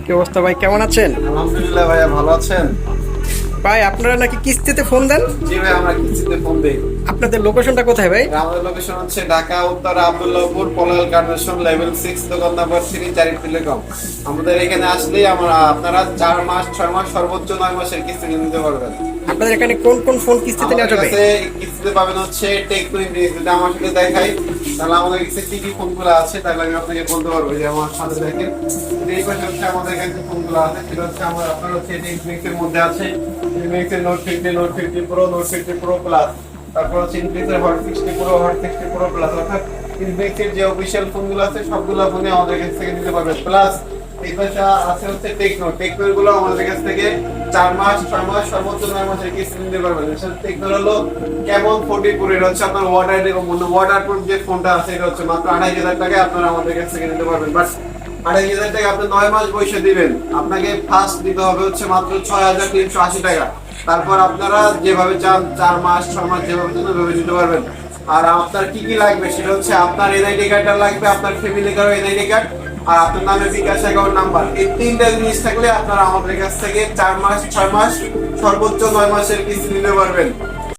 কি অবস্থা ভাই, কেমন আছেন? আলহামদুলিল্লাহ ভাইয়া, ভালো আছেন? ভাই আপনারা নাকি কিস্তিতে ফোন দেন? জি ভাই, আমরা কিস্তিতে ফোন দেই। আপনাদের লোকেশনটা কোথায় ভাই? আমাদের লোকেশন হচ্ছে ঢাকা উত্তরা আব্দুল্লাহপুর পলাল কার্নেশন লেভেল 6 দোকান নাম্বার 3 চারি টেলিকম। আমাদের এখানে আসলেই আপনারা 4 মাস 6 মাস সর্বোচ্চ 9 মাসের কিস্তি নিতে পারবেন। আপনাদের এখানে কোন কোন ফোন কিস্তিতে নেওয়া যাবে? কিস্তিতে পাবেন হচ্ছে টেকনো ইনফিনিক্স। যদি আমার সাথে দেখাই তাহলে আমাদের কাছে কি কি ফোনগুলো আছে তাহলে আমি আপনাকে বলতে পারবো। যে আমার সাথে দেখেন, এই পাশে হচ্ছে আমাদের কাছে ফোনগুলো আছে। সেটা হচ্ছে আপনার হচ্ছে ইনফিনিক্সের মধ্যে আছে ইনফিনিক্সের note 50, note 50 pro, note 50 pro plus. তারপর হচ্ছে ইনফিনিক্সের hot 60 pro, hot 60 pro plus. অর্থাৎ ইনফিনিক্সের যে অফিশিয়াল ফোনগুলো আছে সবগুলো ফোনে আমাদের কাছ থেকে নিতে পারবেন। প্লাস এই পাশে আছে হচ্ছে টেকনোর গুলো আমাদের কাছ থেকে 4 মাস 6 মাস সর্বোচ্চ 9 মাসের কিস্তি নিতে পারবেন। টেকনোর হলো কেমন 40 প্রো, এটা হচ্ছে আপনার ওয়াটারপ্রুফ যে ফোনটা আছে এটা হচ্ছে মাত্র 2,500 টাকায় আপনারা আমাদের কাছ থেকে নিতে পারবেন। বাট 2,500 টাকা আপনি 9 মাস বসে দিবেন, আপনাকে ফার্স্ট দিতে হবে হচ্ছে মাত্র 6,380 টাকা। তারপর আপনারা যেভাবে চান 4 মাস 6 মাস যেভাবে চান ওইভাবে দিতে পারবেন। আর আপনার কি কি লাগবে সেটা হচ্ছে আপনার এনআইডি কার্ডটা লাগবে, আপনার ফ্যামিলি কার্ড এনআইডি কার্ড, আর আপনার নামে বিকাশ অ্যাকাউন্ট নাম্বার। এই তিনটা জিনিস থাকলে আপনারা আমাদের কাছ থেকে 4 মাস 6 মাস সর্বোচ্চ 9 মাসের কিস্তি নিতে পারবেন।